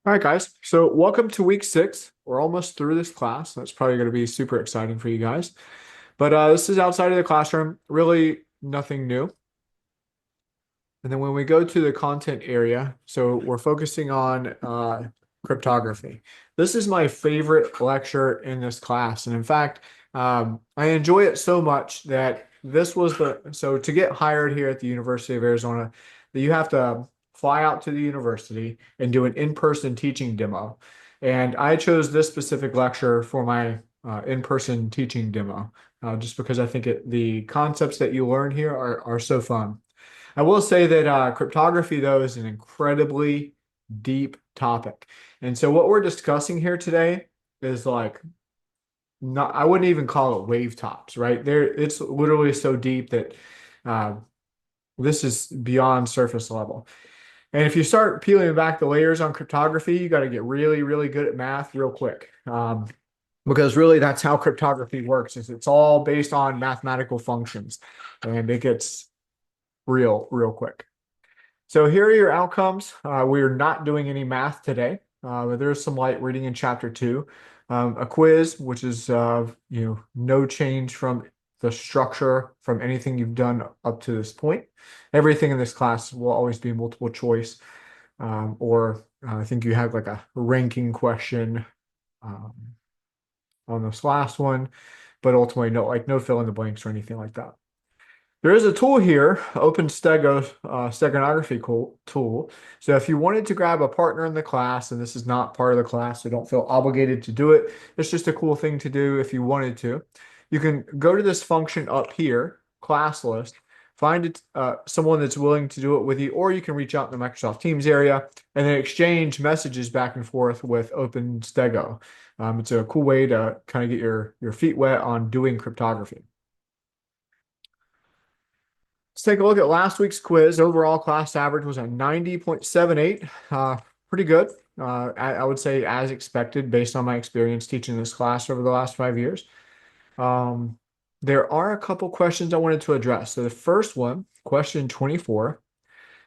All right, guys. So welcome to week 6. We're almost through this class. That's probably going to be super exciting for you guys. But this is outside of the classroom, really nothing new. And then when we go to the content area, so we're focusing on cryptography. This is my favorite lecture in this class. And in fact, I enjoy it so much that so to get hired here at the University of Arizona, that you have to fly out to the university and do an in-person teaching demo. And I chose this specific lecture for my in-person teaching demo, just because I think the concepts that you learn here are so fun. I will say that cryptography, though, is an incredibly deep topic. And so what we're discussing here today is like not, I wouldn't even call it wave tops, right? It's literally so deep that uh, this is beyond surface level. And if you start peeling back the layers on cryptography, you got to get really, really good at math real quick. Because really that's how cryptography works, is it's all based on mathematical functions. And it gets real quick. So here are your outcomes. We're not doing any math today, but there's some light reading in chapter 2. A quiz, which is no change from the structure from anything you've done up to this point. Everything in this class will always be multiple choice, or I think you have like a ranking question um, on this last one, but ultimately no fill in the blanks or anything like that. There is a tool here, Open Steganography tool. So if you wanted to grab a partner in the class, and this is not part of the class, so don't feel obligated to do it. It's just a cool thing to do if you wanted to. You can go to this function up here, class list, find someone that's willing to do it with you, or you can reach out in the Microsoft Teams area and then exchange messages back and forth with Open Stego. It's a cool way to kind of get your feet wet on doing cryptography. Let's take a look at last week's quiz. Overall class average was a 90.78. Pretty good. I would say as expected based on my experience teaching this class over the last 5 years. Um, there are a couple questions I wanted to address. So the first one, question 24.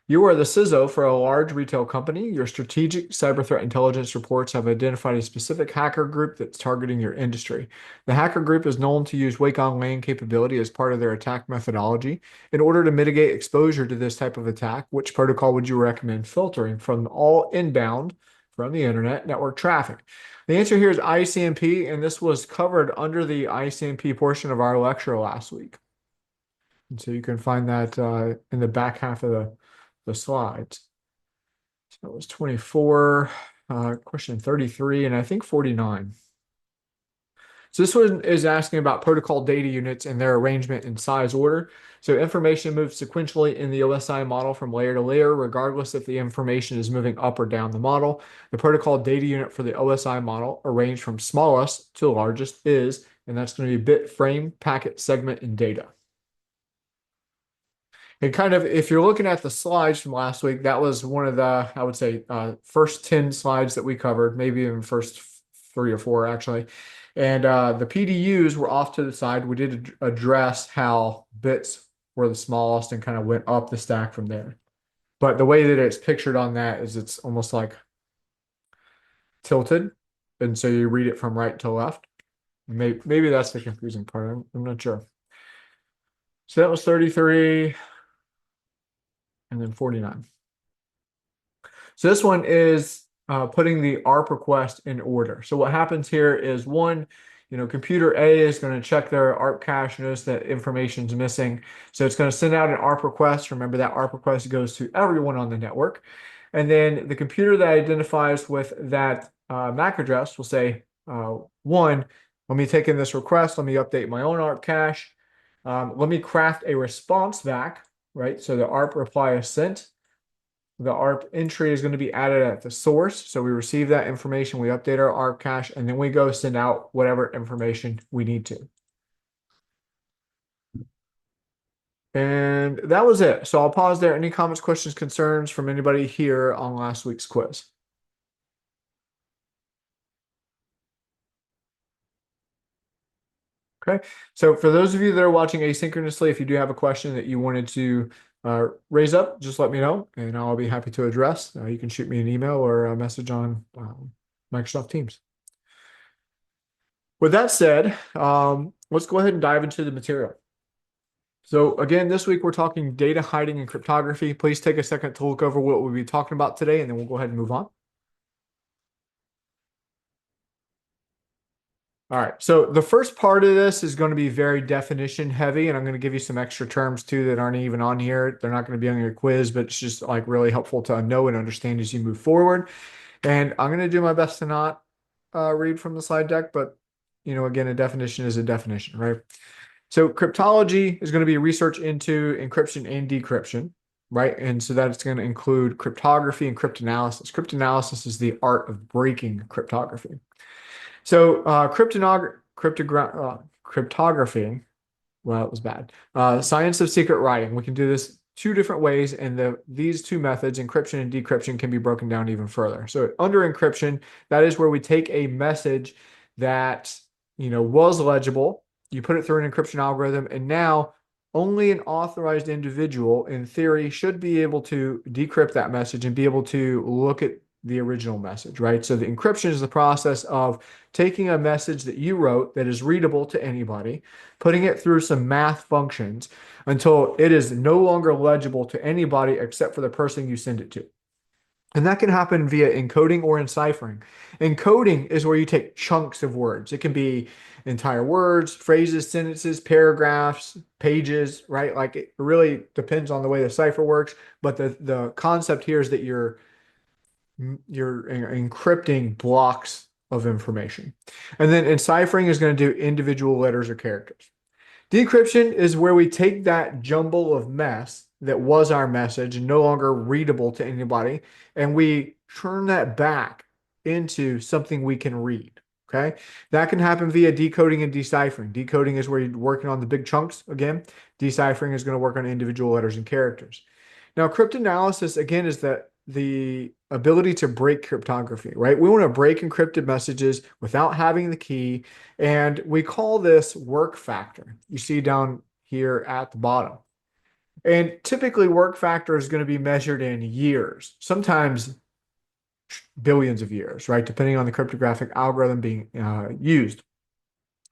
You are the CISO for a large retail company. Your strategic cyber threat intelligence reports have identified a specific hacker group that's targeting your industry. The hacker group is known to use wake on LAN capability as part of their attack methodology. In order to mitigate exposure to this type of attack, which protocol would you recommend filtering from all inbound from the internet network traffic? The answer here is ICMP, and this was covered under the ICMP portion of our lecture last week. And so you can find that in the back half of the slides. So that was 24, question 33, and I think 49. So this one is asking about protocol data units and their arrangement in size order. So information moves sequentially in the OSI model from layer to layer, regardless if the information is moving up or down the model. The protocol data unit for the OSI model, arranged from smallest to largest, is, and that's going to be bit, frame, packet, segment, and data. And kind of, if you're looking at the slides from last week, that was one of the, I would say, first 10 slides that we covered, maybe even first 3 or 4, actually. And the PDUs were off to the side. We did address how bits were the smallest and kind of went up the stack from there. But the way that it's pictured on that is it's almost like tilted. And so you read it from right to left. Maybe that's the confusing part. I'm not sure. So that was 33 and then 49. So this one is putting the ARP request in order. So what happens here is one, computer A is going to check their ARP cache, notice that information's missing. So it's going to send out an ARP request. Remember that ARP request goes to everyone on the network. And then the computer that identifies with that MAC address will say, one, let me take in this request. Let me update my own ARP cache. Let me craft a response back, right? So the ARP reply is sent. The ARP entry is going to be added at the source. So we receive that information, we update our ARP cache, and then we go send out whatever information we need to. And that was it. So I'll pause there. Any comments, questions, concerns from anybody here on last week's quiz? Okay. So for those of you that are watching asynchronously, if you do have a question that you wanted to raise up, just let me know, and I'll be happy to address. You can shoot me an email or a message on Microsoft Teams. With that said, let's go ahead and dive into the material. So again, this week we're talking data hiding and cryptography. Please take a second to look over what we'll be talking about today, and then we'll go ahead and move on. All right, so the first part of this is going to be very definition heavy, and I'm going to give you some extra terms too that aren't even on here. They're not going to be on your quiz, but it's just like really helpful to know and understand as you move forward. And I'm going to do my best to not read from the slide deck, but again, a definition is a definition, right? So cryptology is going to be research into encryption and decryption, right? And so that's going to include cryptography and cryptanalysis. Cryptanalysis is the art of breaking cryptography. So cryptography, well, it was bad. Science of secret writing. We can do this two different ways, and these two methods, encryption and decryption, can be broken down even further. So under encryption, that is where we take a message that was legible, you put it through an encryption algorithm, and now only an authorized individual, in theory, should be able to decrypt that message and be able to look at the original message, right? So the encryption is the process of taking a message that you wrote that is readable to anybody, putting it through some math functions until it is no longer legible to anybody except for the person you send it to. And that can happen via encoding or enciphering. Encoding is where you take chunks of words. It can be entire words, phrases, sentences, paragraphs, pages, right? Like it really depends on the way the cipher works. But the concept here is that you're encrypting blocks of information. And then enciphering is going to do individual letters or characters. Decryption is where we take that jumble of mess that was our message and no longer readable to anybody, and we turn that back into something we can read. Okay. That can happen via decoding and deciphering. Decoding is where you're working on the big chunks again. Deciphering is going to work on individual letters and characters. Now, cryptanalysis, again, is the ability to break cryptography, right? We want to break encrypted messages without having the key, and we call this work factor. You see down here at the bottom. And typically, work factor is going to be measured in years, sometimes billions of years, right? Depending on the cryptographic algorithm being used.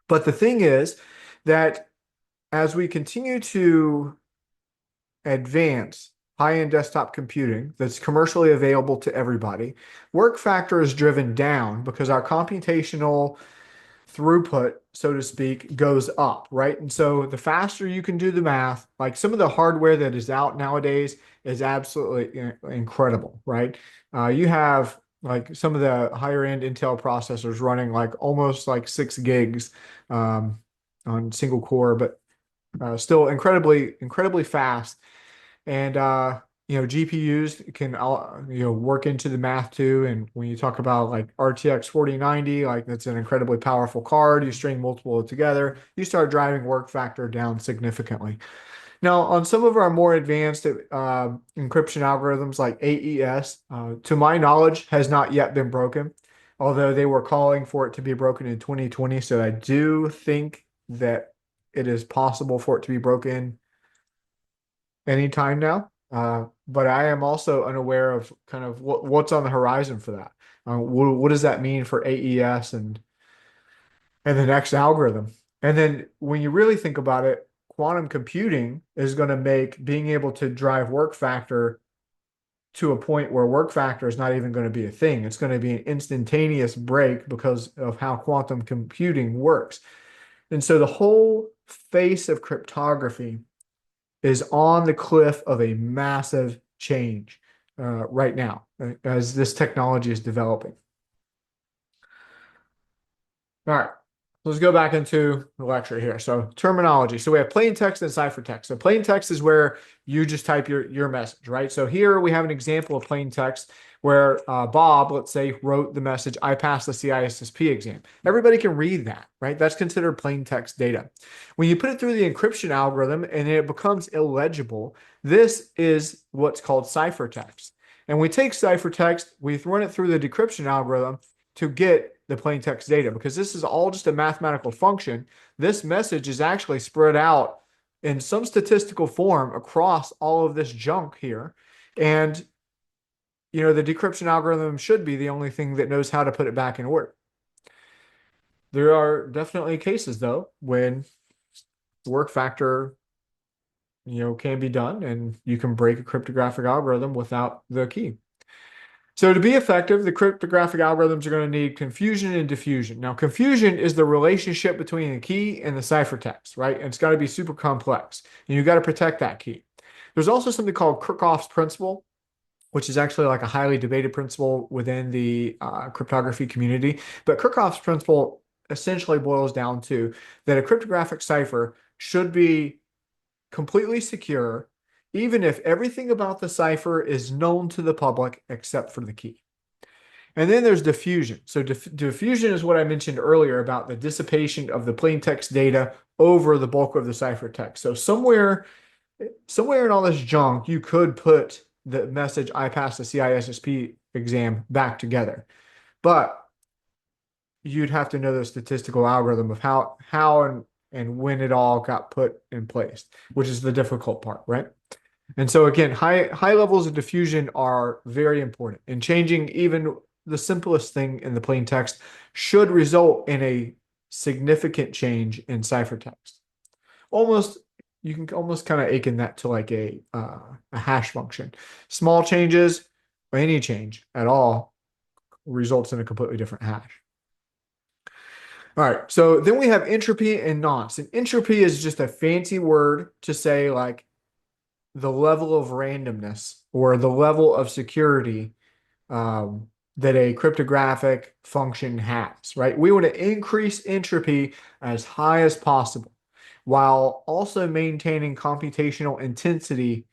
But the thing is that as we continue to advance high-end desktop computing that's commercially available to everybody, work factor is driven down because our computational throughput, so to speak, goes up, right? And so the faster you can do the math, like some of the hardware that is out nowadays is absolutely incredible, right? You have like some of the higher end Intel processors running like almost like 6 gigs on single core, but still incredibly fast. And GPUs can work into the math too. And when you talk about like RTX 4090, like that's an incredibly powerful card. You string multiple together, you start driving work factor down significantly. Now, on some of our more advanced encryption algorithms like AES, to my knowledge, has not yet been broken, although they were calling for it to be broken in 2020. So I do think that it is possible for it to be broken anytime now. But I am also unaware of kind of what's on the horizon for that. What does that mean for AES and the next algorithm? And then when you really think about it, quantum computing is going to make being able to drive work factor to a point where work factor is not even going to be a thing. It's going to be an instantaneous break because of how quantum computing works. And so the whole face of cryptography is on the cliff of a massive change right now as this technology is developing. All right, let's go back into the lecture here. So terminology. So we have plain text and ciphertext. So plain text is where you just type your message, right? So here we have an example of plain text where Bob, let's say, wrote the message, I passed the CISSP exam. Everybody can read that, right? That's considered plain text data. When you put it through the encryption algorithm and it becomes illegible, this is what's called ciphertext. And we take ciphertext, we run it through the decryption algorithm to get the plain text data, because this is all just a mathematical function. This message is actually spread out in some statistical form across all of this junk here. And, the decryption algorithm should be the only thing that knows how to put it back in order. There are definitely cases, though, when work factor, can be done and you can break a cryptographic algorithm without the key. So to be effective, the cryptographic algorithms are going to need confusion and diffusion. Now, confusion is the relationship between the key and the ciphertext, right? And it's got to be super complex, and you've got to protect that key. There's also something called Kirchhoff's principle, which is actually like a highly debated principle within the cryptography community. But Kirchhoff's principle essentially boils down to that a cryptographic cipher should be completely secure, even if everything about the cipher is known to the public except for the key. And then there's diffusion. So diffusion is what I mentioned earlier about the dissipation of the plain text data over the bulk of the ciphertext. So somewhere in all this junk, you could put the message "I passed the CISSP exam" back together, but you'd have to know the statistical algorithm of how and when it all got put in place, which is the difficult part, right? And so again, high levels of diffusion are very important. And changing even the simplest thing in the plain text should result in a significant change in ciphertext. You can almost kind of akin that to like a hash function. Small changes, or any change at all, results in a completely different hash. All right, so then we have entropy and nonce. And entropy is just a fancy word to say like the level of randomness or the level of security that a cryptographic function has, right? We want to increase entropy as high as possible while also maintaining computational intensity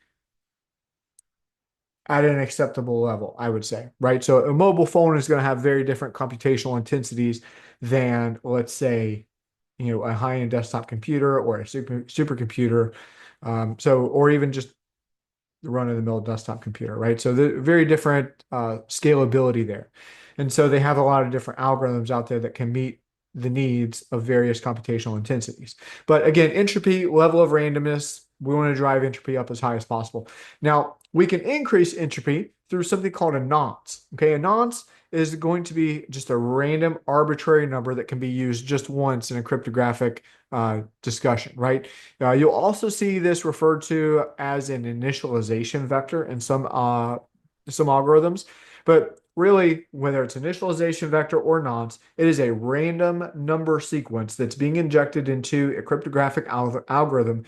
at an acceptable level, I would say, right? So a mobile phone is going to have very different computational intensities than, let's say, a high-end desktop computer or a supercomputer. Or even just the run-of-the-mill desktop computer, right? So the very different scalability there. And so they have a lot of different algorithms out there that can meet the needs of various computational intensities. But again, entropy, level of randomness, we want to drive entropy up as high as possible. Now, we can increase entropy through something called a nonce. Okay, a nonce is going to be just a random arbitrary number that can be used just once in a cryptographic discussion, right? You'll also see this referred to as an initialization vector in some algorithms, but really, whether it's initialization vector or nonce, it is a random number sequence that's being injected into a cryptographic algorithm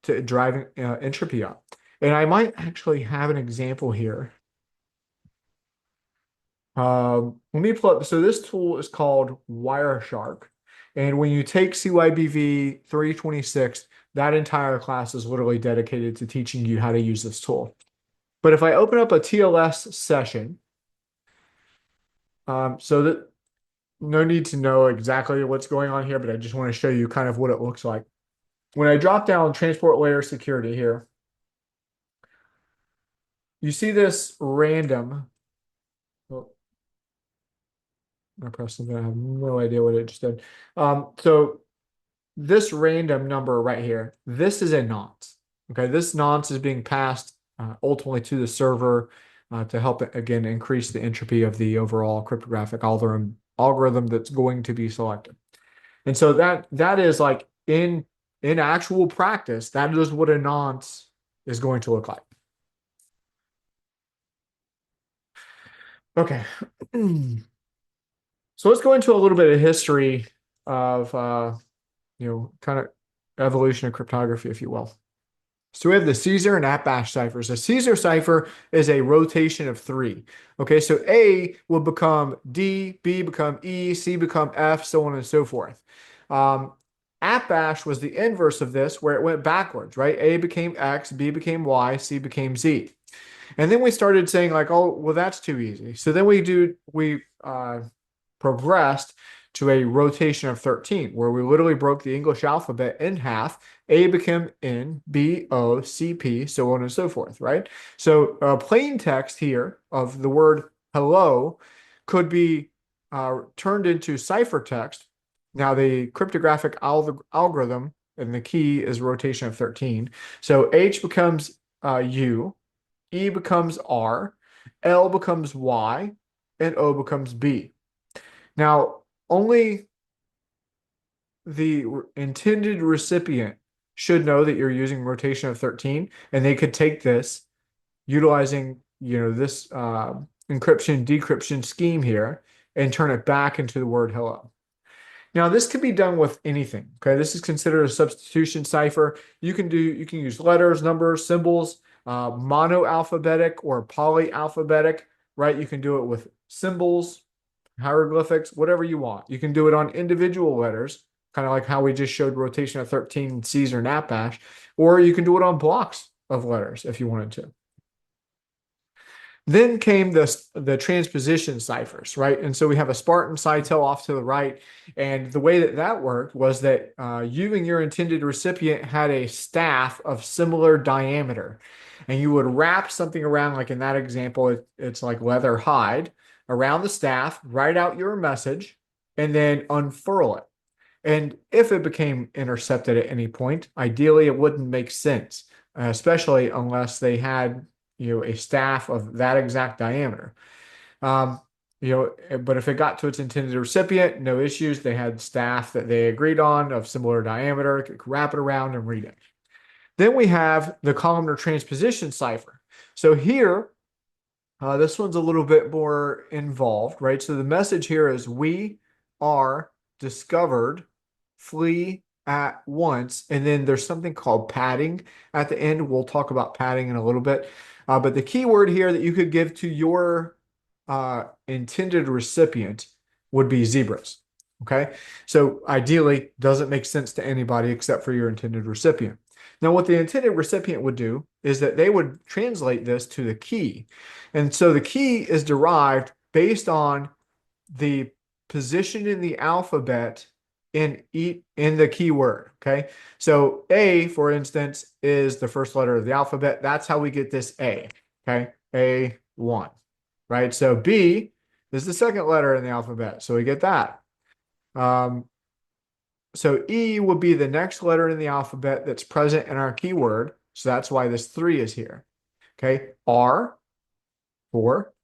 to drive entropy up. And I might actually have an example here. Let me pull up. So this tool is called Wireshark. And when you take CYBV 326, that entire class is literally dedicated to teaching you how to use this tool. But if I open up a TLS session, so that no need to know exactly what's going on here, but I just want to show you kind of what it looks like. When I drop down transport layer security here, you see this random. Oh, I pressed something. I have no idea what it just did. So this random number right here, this is a nonce. Okay, this nonce is being passed ultimately to the server to help it, again, increase the entropy of the overall cryptographic algorithm that's going to be selected. And so that is like in actual practice, that is what a nonce is going to look like. Okay. So let's go into a little bit of history of kind of evolution of cryptography, if you will. So we have the Caesar and Atbash ciphers. A Caesar cipher is a rotation of 3. Okay, so A will become D, B become E, C become F, so on and so forth. Atbash was the inverse of this, where it went backwards, right? A became X, B became Y, C became Z. And then we started saying like, oh, well, that's too easy. So then we progressed to a rotation of 13, where we literally broke the English alphabet in half. A became N, B, O, C, P, so on and so forth, right? So plain text here of the word hello could be turned into ciphertext. Now, the cryptographic algorithm and the key is rotation of 13. So H becomes U, E becomes R, L becomes Y, and O becomes B. Now, only the intended recipient should know that you're using rotation of 13, and they could take this utilizing, this encryption decryption scheme here and turn it back into the word hello. Now, this can be done with anything. Okay, this is considered a substitution cipher. You can use letters, numbers, symbols, monoalphabetic or polyalphabetic, right? You can do it with symbols, hieroglyphics, whatever you want. You can do it on individual letters, kind of like how we just showed rotation of 13 Caesar Napbash, or you can do it on blocks of letters if you wanted to. Then came the transposition ciphers, right? And so we have a Spartan Cytel off to the right. And the way that that worked was that you and your intended recipient had a staff of similar diameter. And you would wrap something around, like in that example, it's like leather hide around the staff, write out your message, and then unfurl it. And if it became intercepted at any point, ideally it wouldn't make sense, especially unless they had a staff of that exact diameter. Um, but if it got to its intended recipient, no issues. They had staff that they agreed on of similar diameter, could wrap it around and read it. Then we have the columnar transposition cipher. So here, this one's a little bit more involved, right? So the message here is we are discovered, flee at once. And then there's something called padding at the end. We'll talk about padding in a little bit. But the key word here that you could give to your intended recipient would be zebras. Okay. So ideally, doesn't make sense to anybody except for your intended recipient. Now, what the intended recipient would do is that they would translate this to the key. And so the key is derived based on the position in the alphabet in the keyword. Okay. So A, for instance, is the first letter of the alphabet. That's how we get this A. Okay. A1. Right. So B is the second letter in the alphabet. So we get that. So E would be the next letter in the alphabet that's present in our keyword. So that's why this 3 is here. Okay. R, 4,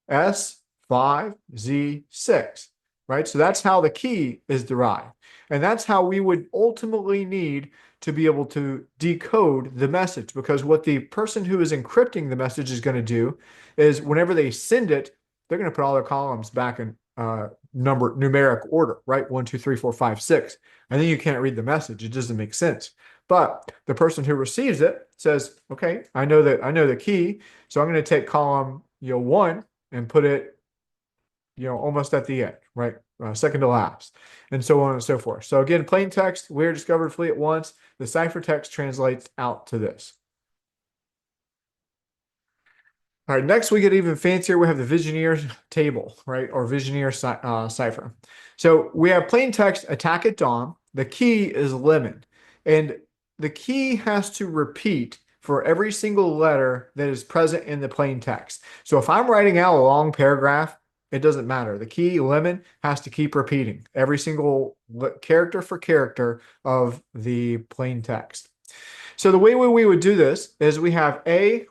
S, 5, Z, 6, right? So that's how the key is derived. And that's how we would ultimately need to be able to decode the message, because what the person who is encrypting the message is going to do is whenever they send it, they're going to put all their columns back in numeric order, right? 1, 2, 3, 4, 5, 6. And then you can't read the message. It doesn't make sense. But the person who receives it says, okay, I know the key. So I'm going to take column 1 and put it almost at the end, right? Second to last, and so on and so forth. So again, plain text, we are discovered, flee at once. The ciphertext translates out to this. All right, next we get even fancier. We have the Vigenère table, right? Or Vigenère cipher. So we have plain text, attack at dawn. The key is lemon. And the key has to repeat for every single letter that is present in the plain text. So if I'm writing out a long paragraph, it doesn't matter. The key lemon has to keep repeating every single character for character of the plain text. So the way we would do this is we have A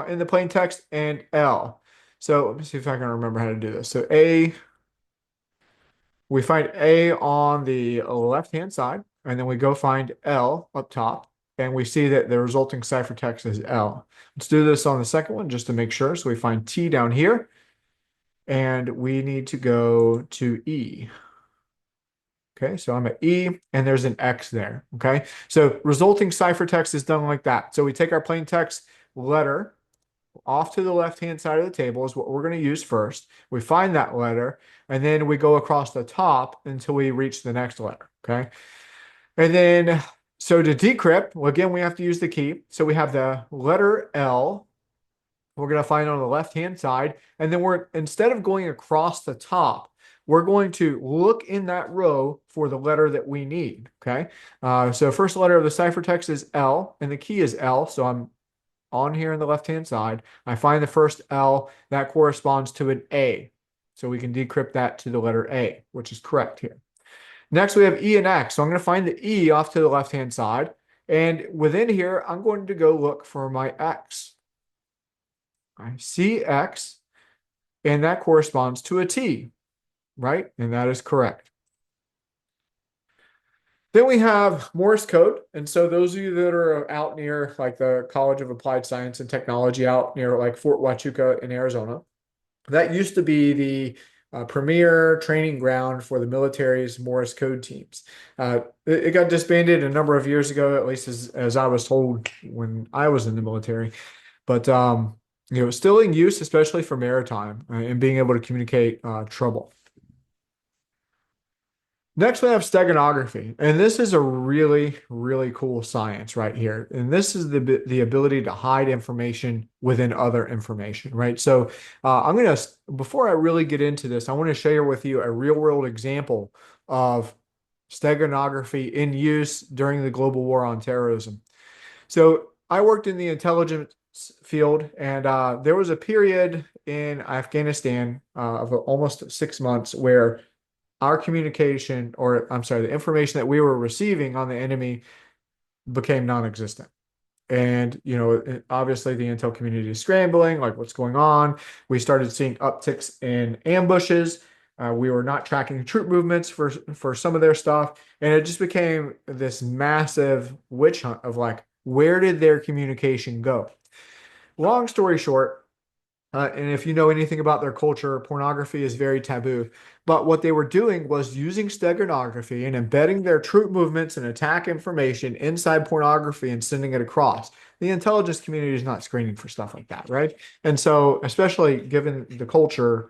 in the plain text and L. So let me see if I can remember how to do this. So we find A on the left-hand side, and then we go find L up top, and we see that the resulting ciphertext is L. Let's do this on the second one just to make sure. So we find T down here, and we need to go to E. Okay, so I'm at E, and there's an X there. Okay, so resulting ciphertext is done like that. So we take our plain text letter off to the left-hand side of the table is what we're going to use first. We find that letter, and then we go across the top until we reach the next letter, okay? And then, so to decrypt, well, again, we have to use the key. So we have the letter L, we're going to find on the left-hand side, and then instead of going across the top, we're going to look in that row for the letter that we need, okay? So first letter of the ciphertext is L, and the key is L, so I'm on here on the left-hand side. I find the first L that corresponds to an A. So we can decrypt that to the letter A, which is correct here. Next, we have E and X. So I'm going to find the E off to the left-hand side. And within here, I'm going to go look for my X. I see X, and that corresponds to a T, right? And that is correct. Then we have Morse code. And so those of you that are out near like the College of Applied Science and Technology out near like Fort Huachuca in Arizona, that used to be the premier training ground for the military's Morse code teams. It got disbanded a number of years ago, at least as I was told when I was in the military. But still in use, especially for maritime and being able to communicate trouble. Next, we have steganography, and this is a really, really cool science right here. And this is the ability to hide information within other information, right? So before I really get into this, I want to share with you a real world example of steganography in use during the global war on terrorism. So I worked in the intelligence field, and there was a period in Afghanistan of almost 6 months where our communication, or I'm sorry, the information that we were receiving on the enemy became non-existent. And, obviously the intel community is scrambling, like what's going on. We started seeing upticks in ambushes. We were not tracking troop movements for some of their stuff. And it just became this massive witch hunt of like, where did their communication go? Long story short, and if you know anything about their culture, pornography is very taboo. But what they were doing was using steganography and embedding their troop movements and attack information inside pornography and sending it across. The intelligence community is not screening for stuff like that, right? And so, especially given the culture,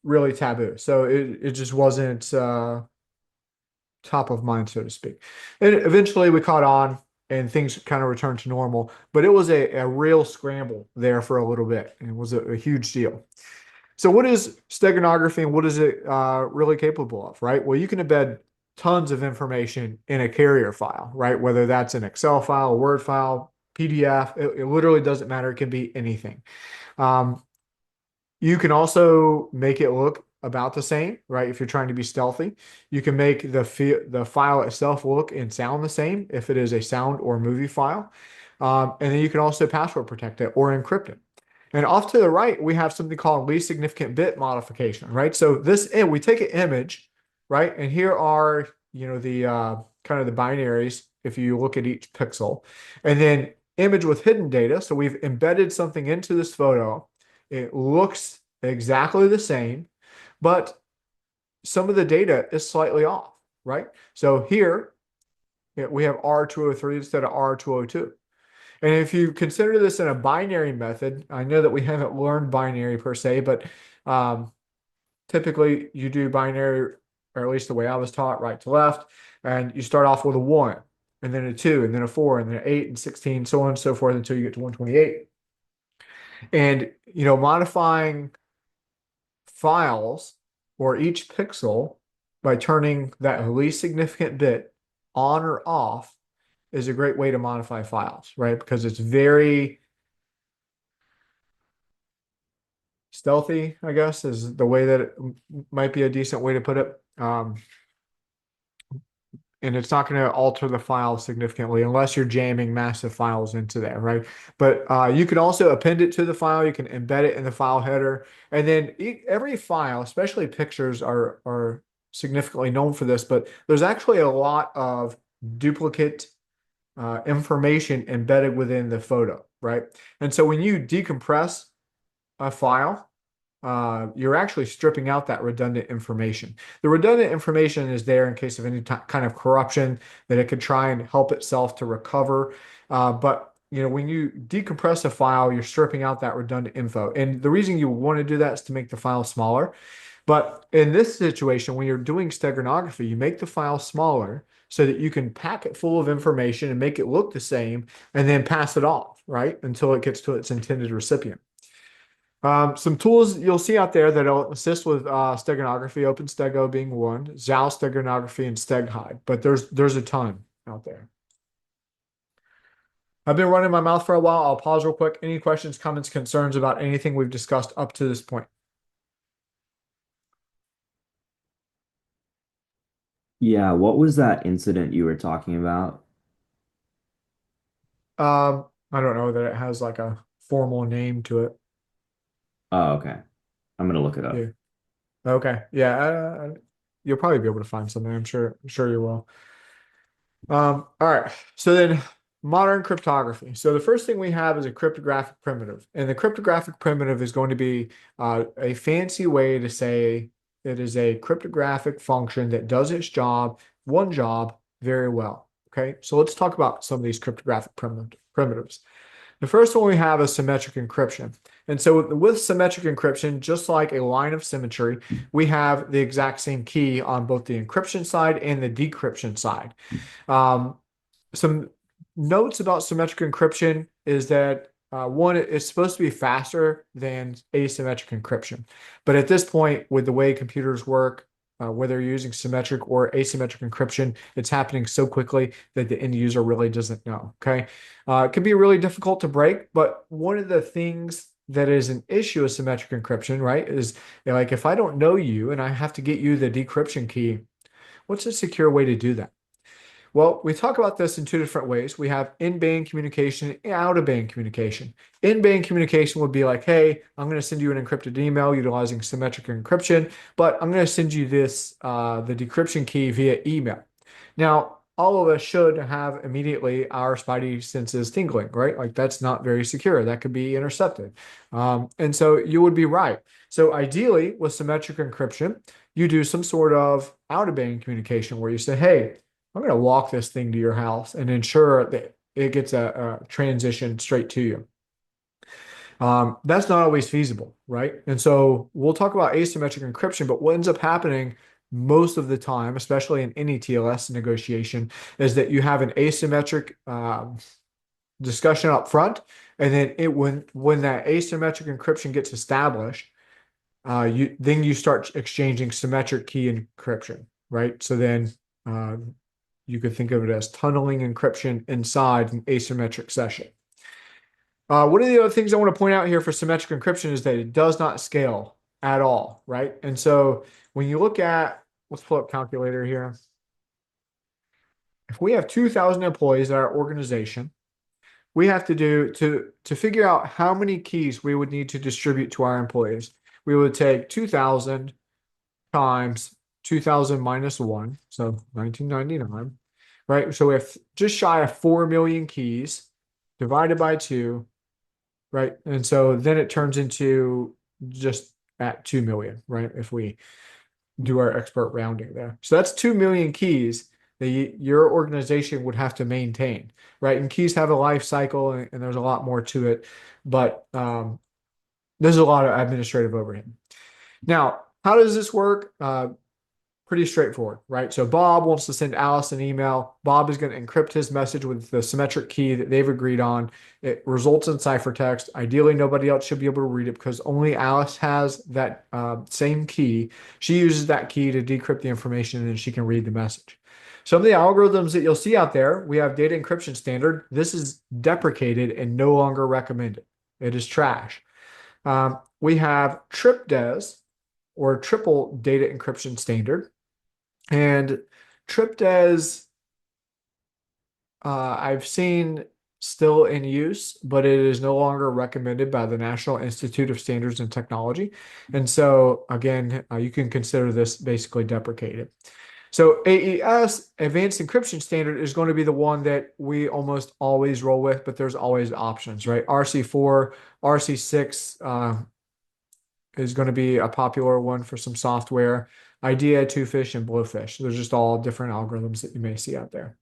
really taboo. So it just wasn't top of mind, so to speak. And eventually we caught on and things kind of returned to normal. But it was a real scramble there for a little bit, and it was a huge deal. So, what is steganography and what is it really capable of, right? Well, you can embed tons of information in a carrier file, right? Whether that's an Excel file, a Word file, PDF, it literally doesn't matter. It can be anything. Um, you can also make it look about the same, right? If you're trying to be stealthy, you can make the file itself look and sound the same if it is a sound or movie file. And then you can also password protect it or encrypt it. And off to the right, we have something called least significant bit modification, right? So we take an image, right? And here are, the kind of the binaries if you look at each pixel. And then image with hidden data. So we've embedded something into this photo. It looks exactly the same, but some of the data is slightly off, right? So here we have R203 instead of R202. And if you consider this in a binary method, I know that we haven't learned binary per se, but typically you do binary, or at least the way I was taught, right to left, and you start off with a 1, and then a 2, and then a 4, and then an 8, and 16, so on and so forth until you get to 128. And, modifying files or each pixel by turning that least significant bit on or off is a great way to modify files, right? Because it's very stealthy, I guess, is the way that it might be a decent way to put it. And it's not going to alter the file significantly unless you're jamming massive files into there, right? But you can also append it to the file. You can embed it in the file header. And then every file, especially pictures, are significantly known for this, but there's actually a lot of duplicate information embedded within the photo, right? And so when you decompress a file, you're actually stripping out that redundant information. The redundant information is there in case of any kind of corruption that it could try and help itself to recover. But when you decompress a file, you're stripping out that redundant info. And the reason you want to do that is to make the file smaller. But in this situation, when you're doing steganography, you make the file smaller so that you can pack it full of information and make it look the same and then pass it off, right? Until it gets to its intended recipient. Some tools you'll see out there that'll assist with steganography, OpenStego being one, Zao steganography, and StegHide. But there's a ton out there. I've been running my mouth for a while. I'll pause real quick. Any questions, comments, concerns about anything we've discussed up to this point? Yeah, what was that incident you were talking about? I don't know that it has like a formal name to it. Oh, okay. I'm gonna look it Yeah. up. Okay. Yeah. You'll probably be able to find something. I'm sure you will. All right. So then modern cryptography. So the first thing we have is a cryptographic primitive. And the cryptographic primitive is going to be a fancy way to say it is a cryptographic function that does its job, one job, very well. Okay. So let's talk about some of these cryptographic primitives. The first one we have is symmetric encryption. And so with symmetric encryption, just like a line of symmetry, we have the exact same key on both the encryption side and the decryption side. Um, some notes about symmetric encryption is that one, it's supposed to be faster than asymmetric encryption. But at this point, with the way computers work, whether you're using symmetric or asymmetric encryption, it's happening so quickly that the end user really doesn't know. Okay. It can be really difficult to break, but one of the things that is an issue with symmetric encryption, right, is like if I don't know you and I have to get you the decryption key, what's a secure way to do that? Well, we talk about this in two different ways. We have in-band communication and out-of-band communication. In-band communication would be like, hey, I'm going to send you an encrypted email utilizing symmetric encryption, but I'm going to send you the decryption key via email. Now, all of us should have immediately our spidey senses tingling, right? Like that's not very secure. That could be intercepted. And so you would be right. So ideally, with symmetric encryption, you do some sort of out-of-band communication where you say, hey, I'm going to walk this thing to your house and ensure that it gets a transition straight to you. That's not always feasible, right? And so we'll talk about asymmetric encryption, but what ends up happening most of the time, especially in any TLS negotiation, is that you have an asymmetric discussion up front, and then when that asymmetric encryption gets established, you start exchanging symmetric key encryption, right? So then uh, you could think of it as tunneling encryption inside an asymmetric session. One of the other things I want to point out here for symmetric encryption is that it does not scale at all, right? And so when you look at, let's pull up calculator here. If we have 2,000 employees at our organization, we have to do to figure out how many keys we would need to distribute to our employees. We would take 2,000 times 2,000 minus 1, so 1999, right? So we have just shy of 4 million keys divided by 2, right? And so then it turns into just at 2 million, right? If we do our expert rounding there. So that's 2 million keys that your organization would have to maintain, right? And keys have a life cycle and there's a lot more to it, but there's a lot of administrative overhead. Now, how does this work? Pretty straightforward, right? So Bob wants to send Alice an email. Bob is going to encrypt his message with the symmetric key that they've agreed on. It results in ciphertext. Ideally, nobody else should be able to read it because only Alice has that same key. She uses that key to decrypt the information and then she can read the message. Some of the algorithms that you'll see out there, we have data encryption standard. This is deprecated and no longer recommended. It is trash. We have TripDes or triple data encryption standard. And TripDes, I've seen still in use, but it is no longer recommended by the National Institute of Standards and Technology. And so, again, you can consider this basically deprecated. So AES, Advanced Encryption Standard, is going to be the one that we almost always roll with, but there's always options, right? RC4, RC6 is going to be a popular one for some software. IDEA, Twofish, and Bluefish. They're just all different algorithms that you may see out there.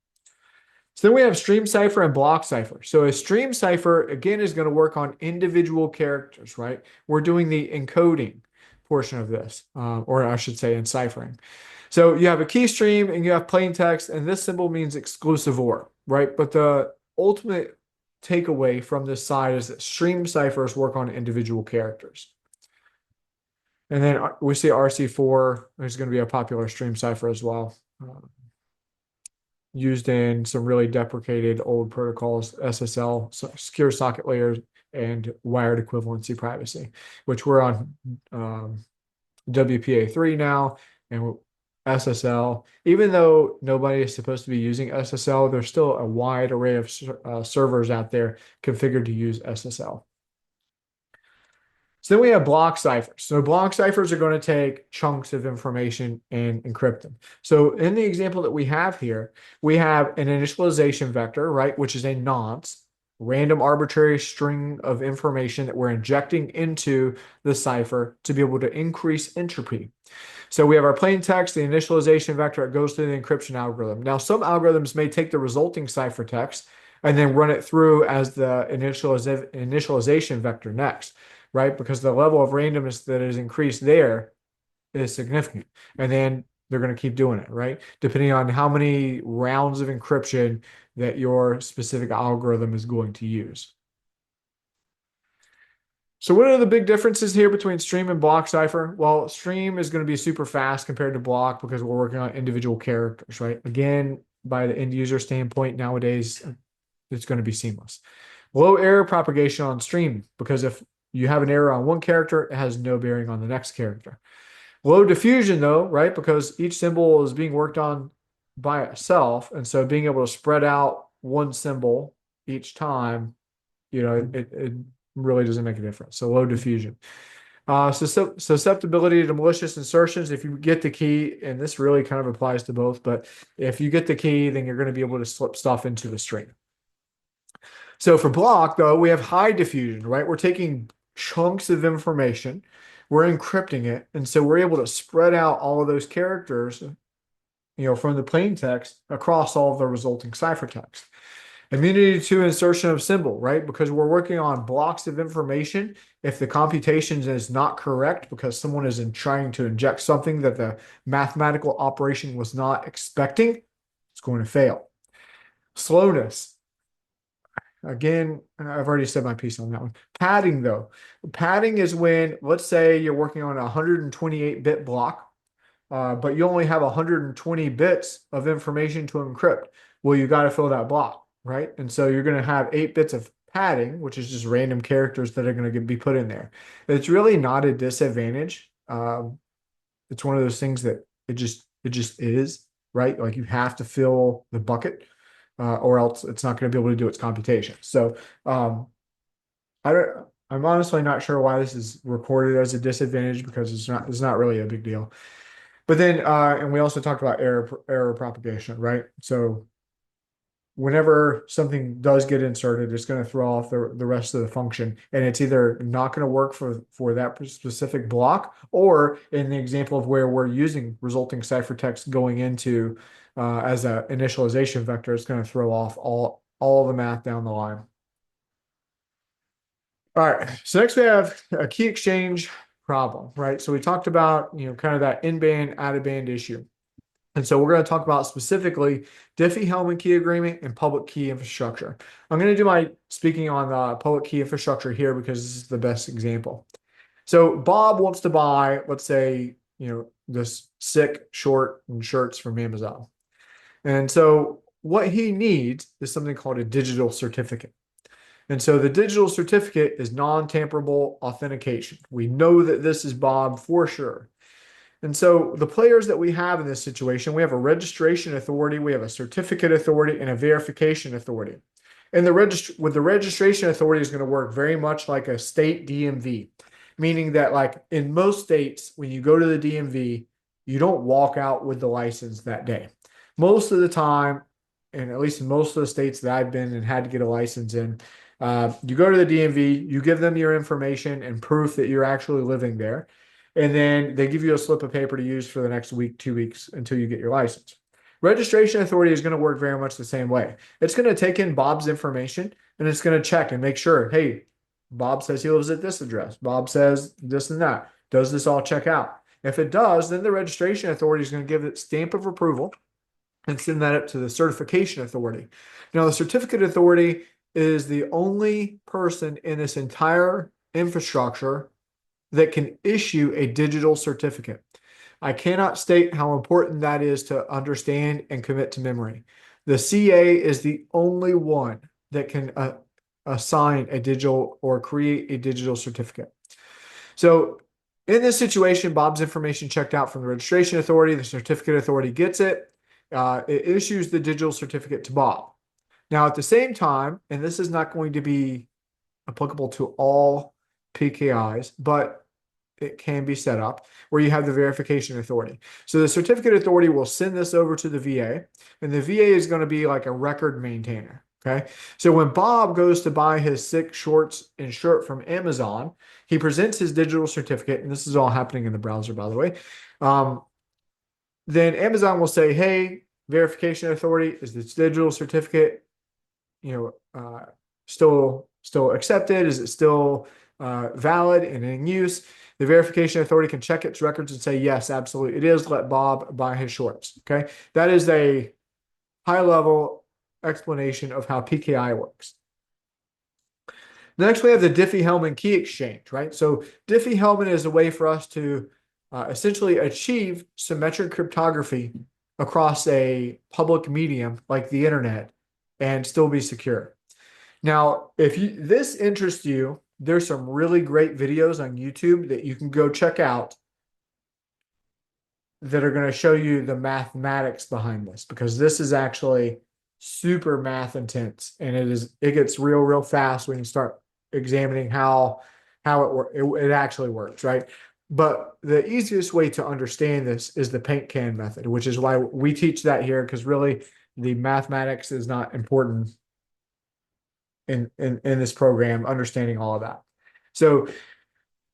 So then we have stream cipher and block cipher. So a stream cipher, again, is going to work on individual characters, right? We're doing the encoding portion of this, or I should say enciphering. So you have a key stream and you have plain text, and this symbol means exclusive or, right? But the ultimate takeaway from this side is that stream ciphers work on individual characters. And then we see RC4 is going to be a popular stream cipher as well, used in some really deprecated old protocols, SSL, secure socket layers, and wired equivalency privacy, which we're on WPA3 now. And SSL. Even though nobody is supposed to be using SSL, there's still a wide array of servers out there configured to use SSL. So then we have block ciphers. So block ciphers are going to take chunks of information and encrypt them. So in the example that we have here, we have an initialization vector, right, which is a nonce, random arbitrary string of information that we're injecting into the cipher to be able to increase entropy. So we have our plain text, the initialization vector, it goes through the encryption algorithm. Now, some algorithms may take the resulting ciphertext and then run it through as the initialization vector next, right? Because the level of randomness that is increased there is significant. And then they're going to keep doing it, right? Depending on how many rounds of encryption that your specific algorithm is going to use. So what are the big differences here between stream and block cipher? Well, stream is going to be super fast compared to block because we're working on individual characters, right? Again, by the end user standpoint, nowadays, it's going to be seamless. Low error propagation on stream because if you have an error on one character, it has no bearing on the next character. Low diffusion though, right? Because each symbol is being worked on by itself. And so being able to spread out one symbol each time, it really doesn't make a difference. So low diffusion. Susceptibility to malicious insertions. If you get the key, and this really kind of applies to both, but if you get the key, then you're going to be able to slip stuff into the string. So for block, though, we have high diffusion, right? We're taking chunks of information, we're encrypting it, and so we're able to spread out all of those characters, from the plain text across all of the resulting ciphertext. Immunity to insertion of symbol, right? Because we're working on blocks of information. If the computation is not correct because someone is trying to inject something that the mathematical operation was not expecting, it's going to fail. Slowness. Again, I've already said my piece on that one. Padding, though. Padding is when, let's say you're working on a 128-bit block, but you only have 120 bits of information to encrypt. Well, you got to fill that block, right? And so you're going to have 8 bits of padding, which is just random characters that are going to be put in there. It's really not a disadvantage. It's one of those things that it just is, right? Like you have to fill the bucket, or else it's not going to be able to do its computation. So I'm honestly not sure why this is recorded as a disadvantage because it's not really a big deal. But then, and we also talked about error propagation, right? So whenever something does get inserted, it's going to throw off the rest of the function, and it's either not going to work for that specific block, or in the example of where we're using resulting ciphertext going into as an initialization vector, it's going to throw off all the math down the line. All right, so next we have a key exchange problem, right? So we talked about, kind of that in-band, out-of-band issue. And so we're going to talk about specifically Diffie-Hellman key agreement and public key infrastructure. I'm going to do my speaking on public key infrastructure here because this is the best example. So Bob wants to buy, let's say, this sick short and shirts from Amazon. And so what he needs is something called a digital certificate. And so the digital certificate is non-tamperable authentication. We know that this is Bob for sure. And so the players that we have in this situation, we have a registration authority, we have a certificate authority, and a verification authority. And the registration authority is going to work very much like a state DMV, meaning that like in most states, when you go to the DMV, you don't walk out with the license that day. Most of the time, and at least in most of the states that I've been and had to get a license in, you go to the DMV, you give them your information and proof that you're actually living there. And then they give you a slip of paper to use for the next week, 2 weeks until you get your license. Registration authority is going to work very much the same way. It's going to take in Bob's information and it's going to check and make sure, hey, Bob says he lives at this address. Bob says this and that. Does this all check out? If it does, then the registration authority is going to give it stamp of approval and send that up to the certification authority. Now, the certificate authority is the only person in this entire infrastructure that can issue a digital certificate. I cannot state how important that is to understand and commit to memory. The CA is the only one that can assign a digital or create a digital certificate. So In this situation, Bob's information checked out from the registration authority. The certificate authority gets it. It issues the digital certificate to Bob. Now, at the same time, and this is not going to be applicable to all PKIs, but it can be set up where you have the verification authority. So the certificate authority will send this over to the VA, and the VA is going to be like a record maintainer. Okay. So when Bob goes to buy his 6 shorts and shirt from Amazon, he presents his digital certificate, and this is all happening in the browser, by the way. Um, then Amazon will say, "Hey, verification authority, is this digital certificate, still accepted? Is it still valid and in use?" The verification authority can check its records and say, "Yes, absolutely, it is. Let Bob buy his shorts." Okay, that is a high level explanation of how PKI works. Next, we have the Diffie-Hellman key exchange, right? So Diffie-Hellman is a way for us to essentially achieve symmetric cryptography across a public medium like the internet and still be secure. Now, if this interests you, there's some really great videos on YouTube that you can go check out that are going to show you the mathematics behind this, because this is actually super math intense, and it gets real fast when you start examining how it actually works, right? But the easiest way to understand this is the paint can method, which is why we teach that here, because really the mathematics is not important in this program, understanding all of that. So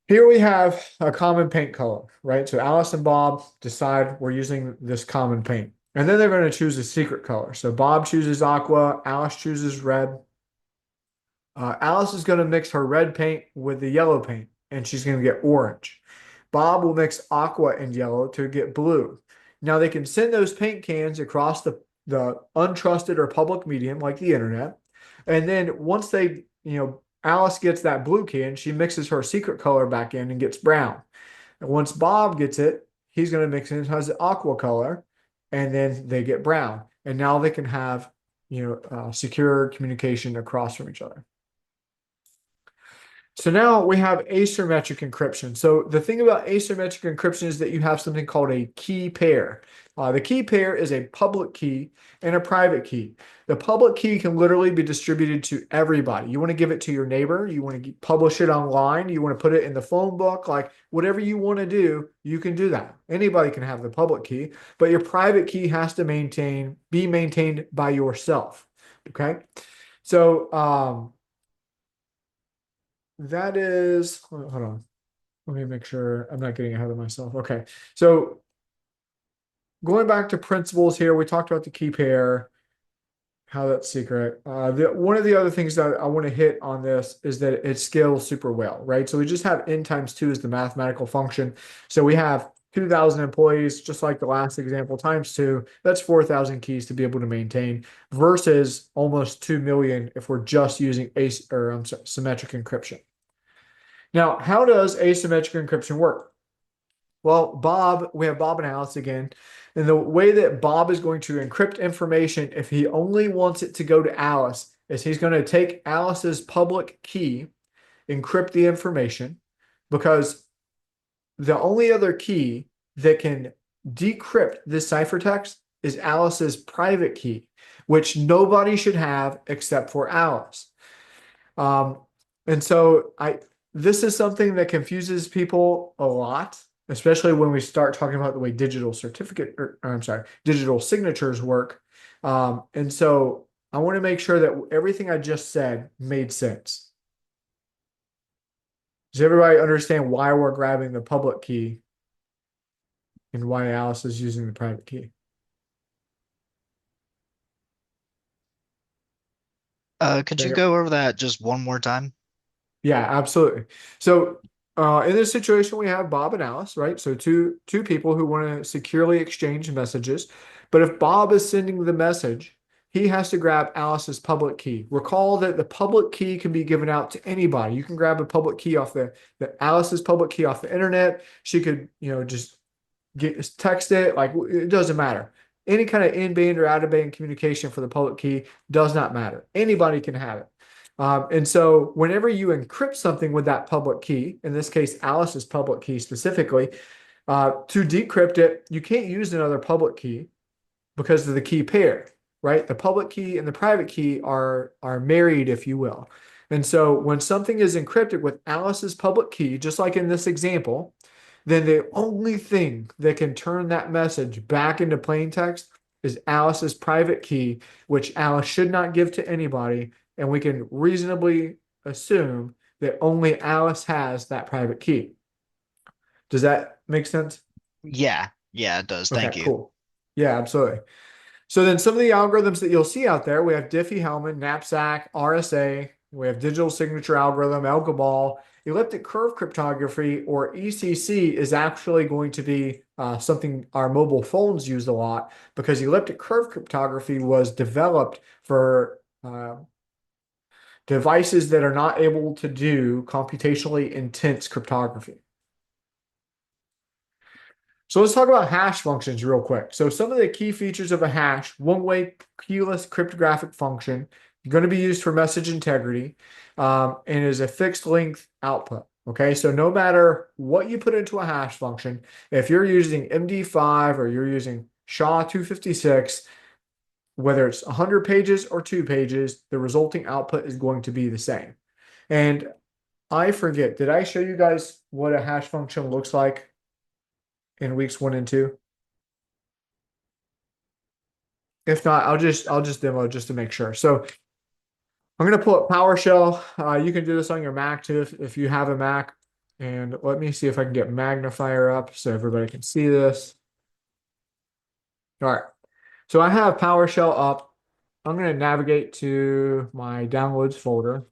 here we have a common paint color, right? So Alice and Bob decide we're using this common paint. And then they're going to choose a secret color. So Bob chooses aqua, Alice chooses red. Alice is going to mix her red paint with the yellow paint, and she's going to get orange. Bob will mix aqua and yellow to get blue. Now they can send those paint cans across the untrusted or public medium like the internet. And then once Alice gets that blue can, she mixes her secret color back in and gets brown. And once Bob gets it, he's going to mix in his aqua color, and then they get brown. And now they can have, secure communication across from each other. So now we have asymmetric encryption. So the thing about asymmetric encryption is that you have something called a key pair. The key pair is a public key and a private key. The public key can literally be distributed to everybody. You want to give it to your neighbor, you want to publish it online, you want to put it in the phone book, like whatever you want to do, you can do that. Anybody can have the public key, but your private key has to be maintained by yourself. Okay. So that is, hold on. Let me make sure I'm not getting ahead of myself. Okay. So going back to principles here, we talked about the key pair, how that's secret. One of the other things that I want to hit on this is that it scales super well, right? So we just have n times 2 as the mathematical function. So we have 2,000 employees, just like the last example, times 2. That's 4,000 keys to be able to maintain versus almost 2 million if we're just using symmetric encryption. Now, how does asymmetric encryption work? Well, we have Bob and Alice again. And the way that Bob is going to encrypt information, if he only wants it to go to Alice, is he's going to take Alice's public key, encrypt the information, because the only other key that can decrypt this ciphertext is Alice's private key, which nobody should have except for Alice. And so this is something that confuses people a lot, especially when we start talking about the way digital signatures work. And so I want to make sure that everything I just said made sense. Does everybody understand why we're grabbing the public key and why Alice is using the private key? Could you go over that just one more time? Yeah, absolutely. So in this situation, we have Bob and Alice, right? So two people who want to securely exchange messages. But if Bob is sending the message, he has to grab Alice's public key. Recall that the public key can be given out to anybody. You can grab a public key off Alice's public key off the internet. She could, just text it. Like, it doesn't matter. Any kind of in-band or out-of-band communication for the public key does not matter. Anybody can have it. And so whenever you encrypt something with that public key, in this case, Alice's public key specifically, to decrypt it, you can't use another public key because of the key pair, right? The public key and the private key are married, if you will. And so when something is encrypted with Alice's public key, just like in this example, then the only thing that can turn that message back into plain text is Alice's private key, which Alice should not give to anybody. And we can reasonably assume that only Alice has that private key. Does that make sense? Yeah, yeah, it does. Okay, Thank you. cool. Yeah, absolutely. So then some of the algorithms that you'll see out there, we have Diffie-Hellman, knapsack, RSA, we have digital signature algorithm, Elgamal, elliptic curve cryptography, or ECC is actually going to be something our mobile phones use a lot because elliptic curve cryptography was developed for devices that are not able to do computationally intense cryptography. So let's talk about hash functions real quick. So some of the key features of a hash, one-way keyless cryptographic function, going to be used for message integrity, and is a fixed length output. Okay, so no matter what you put into a hash function, if you're using MD5 or you're using SHA-256, whether it's 100 pages or 2 pages, the resulting output is going to be the same. And I forget, did I show you guys what a hash function looks like in weeks 1 and 2? If not, I'll just demo just to make sure. So I'm gonna pull up PowerShell. You can do this on your Mac too if you have a Mac. And let me see if I can get magnifier up so everybody can see this. All right. So I have PowerShell up. I'm gonna navigate to my downloads folder.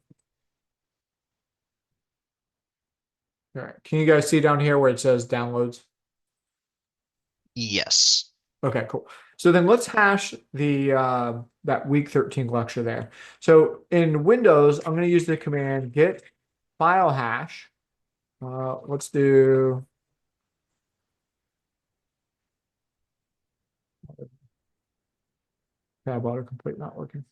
All right. Can you guys see down here where it says downloads? Yes. Okay, cool. So then let's hash the that week 13 lecture there. So in Windows, I'm going to use the command git file hash. Let's do tab autocomplete not working.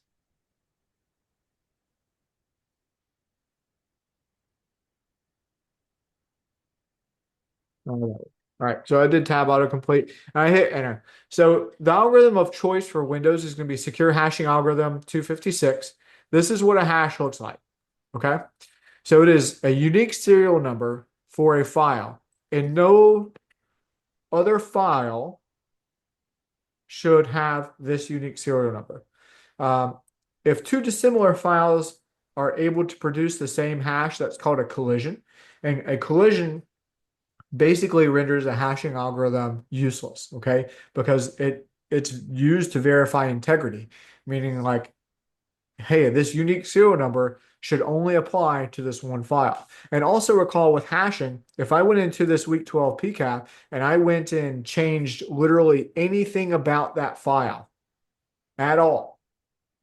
All right, so I did tab autocomplete and I hit enter. So the algorithm of choice for Windows is going to be secure hashing algorithm 256. This is what a hash looks like. Okay. So it is a unique serial number for a file, and no other file should have this unique serial number. If two dissimilar files are able to produce the same hash, that's called a collision. And a collision basically renders a hashing algorithm useless, okay? Because it's used to verify integrity, meaning like, hey, this unique serial number should only apply to this one file. And also recall with hashing, if I went into this week 12 PCAP and I went and changed literally anything about that file at all,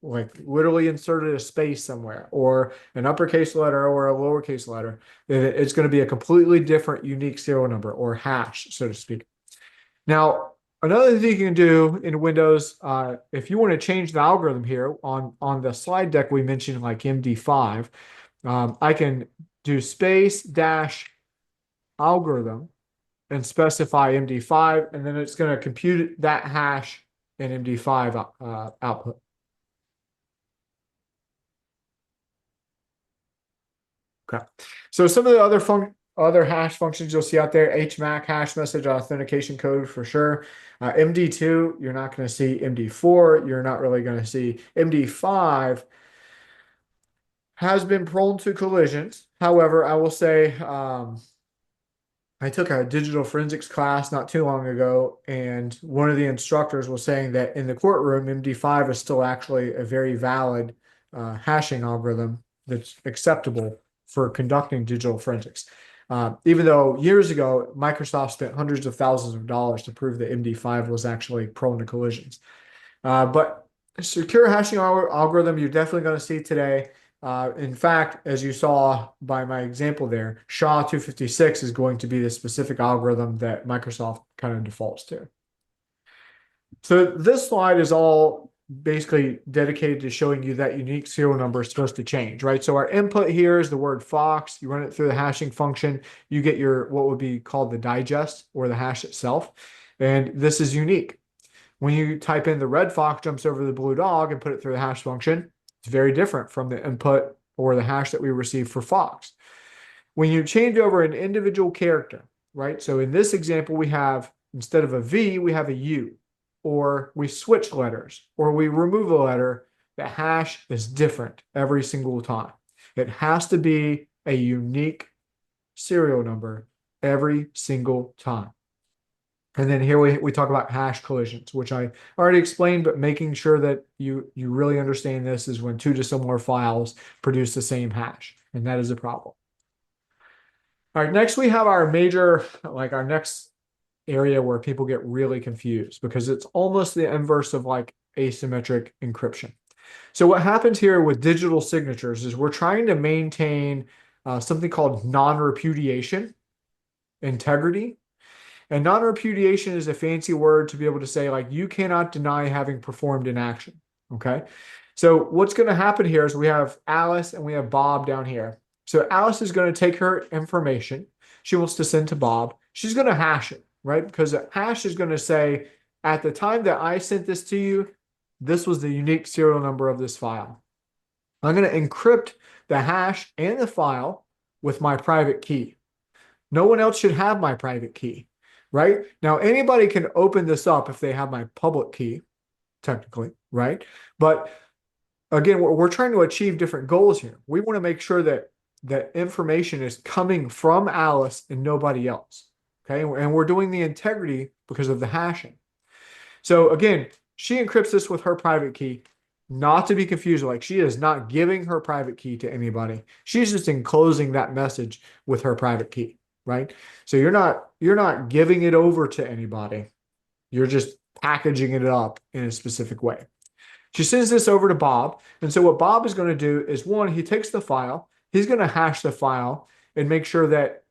like literally inserted a space somewhere or an uppercase letter or a lowercase letter, then it's going to be a completely different unique serial number or hash, so to speak. Now, another thing you can do in Windows, if you want to change the algorithm here on the slide deck we mentioned, like MD5, I can do space dash algorithm and specify MD5, and then it's going to compute that hash in MD5 output. Okay. So some of the other hash functions you'll see out there, HMAC, hash message authentication code for sure. MD2, you're not going to see. MD4, you're not really going to see. MD5 has been prone to collisions. However, I will say I took a digital forensics class not too long ago, and one of the instructors was saying that in the courtroom, MD5 is still actually a very valid hashing algorithm that's acceptable for conducting digital forensics. Even though years ago, Microsoft spent hundreds of thousands of dollars to prove that MD5 was actually prone to collisions. But secure hashing algorithm, you're definitely going to see today. In fact, as you saw by my example there, SHA-256 is going to be the specific algorithm that Microsoft kind of defaults to. So this slide is all basically dedicated to showing you that unique serial number is supposed to change, right? So our input here is the word Fox. You run it through the hashing function. You get your what would be called the digest or the hash itself. And this is unique. When you type in the red fox jumps over the blue dog and put it through the hash function, it's very different from the input or the hash that we receive for Fox. When you change over an individual character, right? So in this example, we have instead of a V, we have a U, or we switch letters, or we remove a letter. The hash is different every single time. It has to be a unique serial number every single time. And then here we talk about hash collisions, which I already explained, but making sure that you really understand this is when two dissimilar files produce the same hash, and that is a problem. All right, next we have our major, like our next area where people get really confused because it's almost the inverse of like asymmetric encryption. So what happens here with digital signatures is we're trying to maintain something called non-repudiation, integrity. And non-repudiation is a fancy word to be able to say, like, you cannot deny having performed an action. Okay. So what's going to happen here is we have Alice and we have Bob down here. So Alice is going to take her information she wants to send to Bob. She's going to hash it, right? Because a hash is going to say, at the time that I sent this to you, this was the unique serial number of this file. I'm going to encrypt the hash and the file with my private key. No one else should have my private key, right? Now, anybody can open this up if they have my public key, technically, right? But again, we're trying to achieve different goals here. We want to make sure that that information is coming from Alice and nobody else, okay? And we're doing the integrity because of the hashing. So again, she encrypts this with her private key, not to be confused. Like she is not giving her private key to anybody. She's just enclosing that message with her private key, right? So you're not giving it over to anybody. You're just packaging it up in a specific way. She sends this over to Bob. And so what Bob is going to do is one, he takes the file, he's going to hash the file and make sure that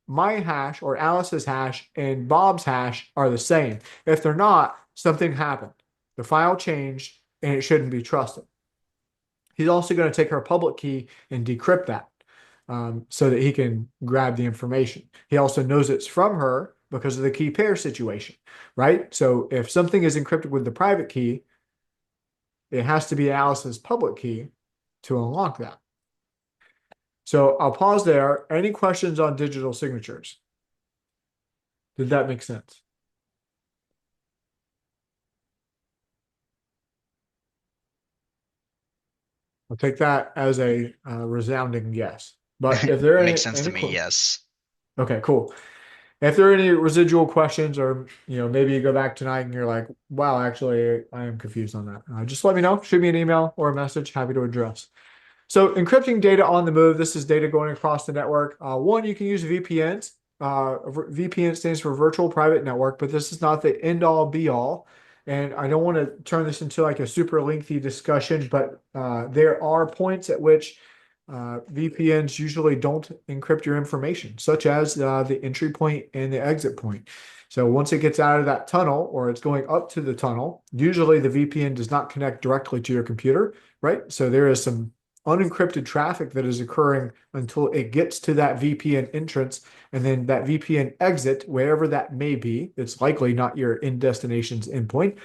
my hash or Alice's hash and Bob's hash are the same. If they're not, something happened. The file changed and it shouldn't be trusted. He's also going to take her public key and decrypt that so that he can grab the information. He also knows it's from her because of the key pair situation, right? So if something is encrypted with the private key, it has to be Alice's public key to unlock that. So I'll pause there. Any questions on digital signatures? Did that make sense? I'll take that as a resounding yes. But if there are Makes sense to me, any yes. okay, cool. If there are any residual questions, or maybe you go back tonight and you're like, "Wow, actually, I am confused on that," just let me know. Shoot me an email or a message. Happy to address. So encrypting data on the move. This is data going across the network. One, you can use VPNs. VPN stands for Virtual Private Network, but this is not the end all be all. And I don't want to turn this into like a super lengthy discussion, but there are points at which VPNs usually don't encrypt your information, such as the entry point and the exit point. So once it gets out of that tunnel or it's going up to the tunnel, usually the VPN does not connect directly to your computer, right? So there is some unencrypted traffic that is occurring until it gets to that VPN entrance, and then that VPN exit, wherever that may be, it's likely not your in destination's endpoint,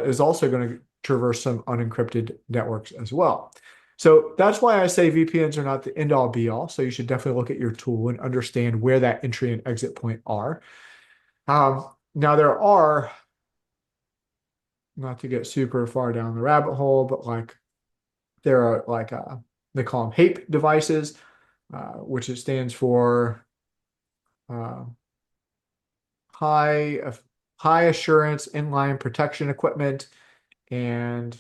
is also going to traverse some unencrypted networks as well. So that's why I say VPNs are not the end all be all. So you should definitely look at your tool and understand where that entry and exit point are. Now there are, not to get super far down the rabbit hole, but like there are like they call them HAPE devices, which it stands for high assurance inline protection equipment, and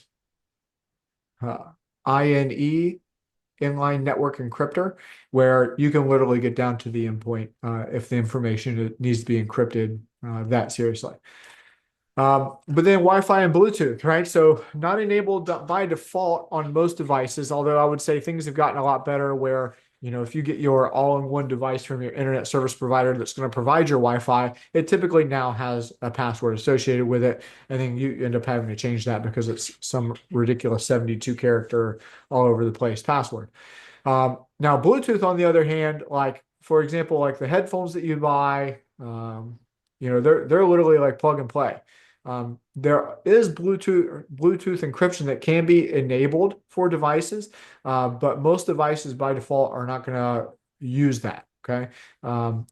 INE, inline network encryptor, where you can literally get down to the endpoint if the information needs to be encrypted that seriously. But then Wi-Fi and Bluetooth, right? So not enabled by default on most devices, although I would say things have gotten a lot better where if you get your all-in-one device from your internet service provider that's going to provide your Wi-Fi, it typically now has a password associated with it. And then you end up having to change that because it's some ridiculous 72 character all over the place password. Now, Bluetooth, on the other hand, like for example, like the headphones that you buy, they're literally like plug and play. There is Bluetooth encryption that can be enabled for devices, but most devices by default are not going to use that. Okay.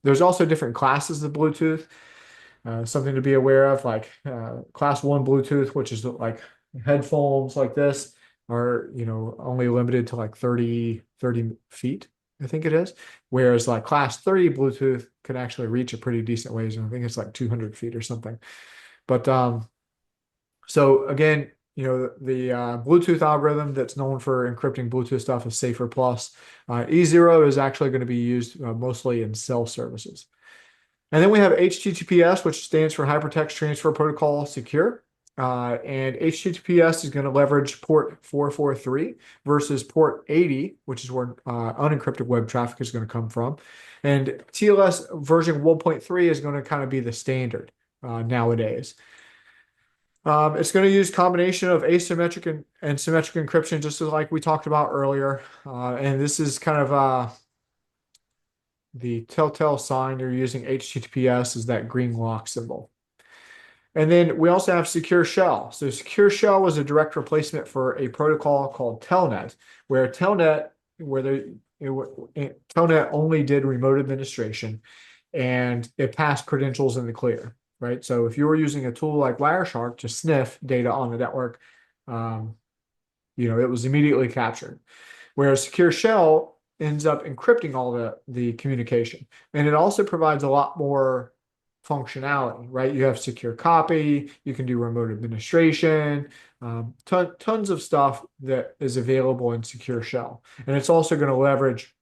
There's also different classes of Bluetooth. Something to be aware of, like class one Bluetooth, which is like headphones like this, are only limited to like 30 feet, I think it is. Whereas like class 30 Bluetooth can actually reach a pretty decent ways, and I think it's like 200 feet or something. But so again, the Bluetooth algorithm that's known for encrypting Bluetooth stuff is Safer Plus. E0 is actually going to be used mostly in cell services. And then we have HTTPS, which stands for Hypertext Transfer Protocol Secure. And HTTPS is going to leverage port 443 versus port 80, which is where unencrypted web traffic is going to come from. And TLS version 1.3 is going to kind of be the standard nowadays. It's going to use combination of asymmetric and symmetric encryption, just as like we talked about earlier. And this is kind of the telltale sign you're using HTTPS is that green lock symbol. And then we also have Secure Shell. So Secure Shell was a direct replacement for a protocol called Telnet, where Telnet only did remote administration, and it passed credentials in the clear, right? So if you were using a tool like Wireshark to sniff data on the network, it was immediately captured. Whereas Secure Shell ends up encrypting all the communication. And it also provides a lot more functionality, right? You have secure copy, you can do remote administration, tons of stuff that is available in Secure Shell. And it's also going to leverage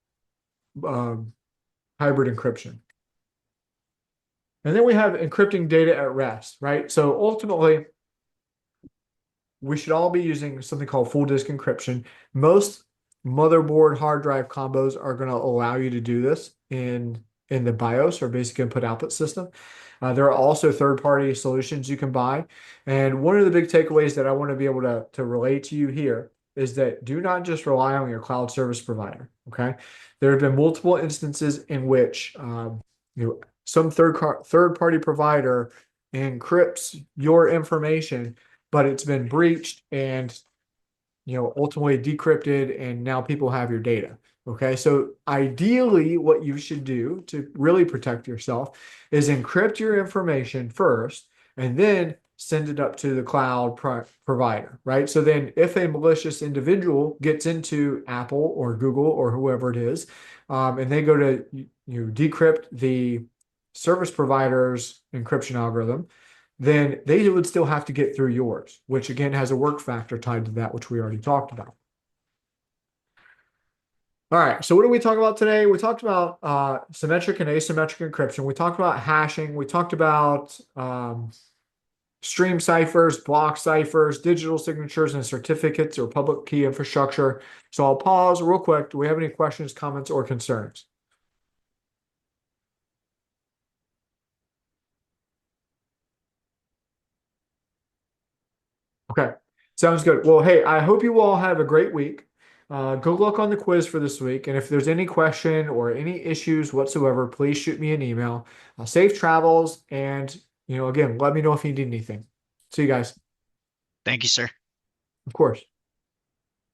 hybrid encryption. And then we have encrypting data at rest, right? So ultimately, we should all be using something called full disk encryption. Most motherboard hard drive combos are going to allow you to do this in the BIOS, or basic input output system. There are also third-party solutions you can buy. And one of the big takeaways that I want to be able to relate to you here is that do not just rely on your cloud service provider. Okay. There have been multiple instances in which some third-party provider encrypts your information, but it's been breached and ultimately decrypted, and now people have your data. Okay, so ideally, what you should do to really protect yourself is encrypt your information first, and then send it up to the cloud provider, right? So then, if a malicious individual gets into Apple or Google or whoever it is, and they go to decrypt the service provider's encryption algorithm, then they would still have to get through yours, which again has a work factor tied to that, which we already talked about. All right, so what did we talk about today? We talked about symmetric and asymmetric encryption. We talked about hashing. We talked about stream ciphers, block ciphers, digital signatures, and certificates or public key infrastructure. So I'll pause real quick. Do we have any questions, comments, or concerns? Okay, sounds good. Well, hey, I hope you all have a great week. Good luck on the quiz for this week. And if there's any question or any issues whatsoever, please shoot me an email. Safe travels. And, again, let me know if you need anything. See you guys. Thank you, sir. Of course.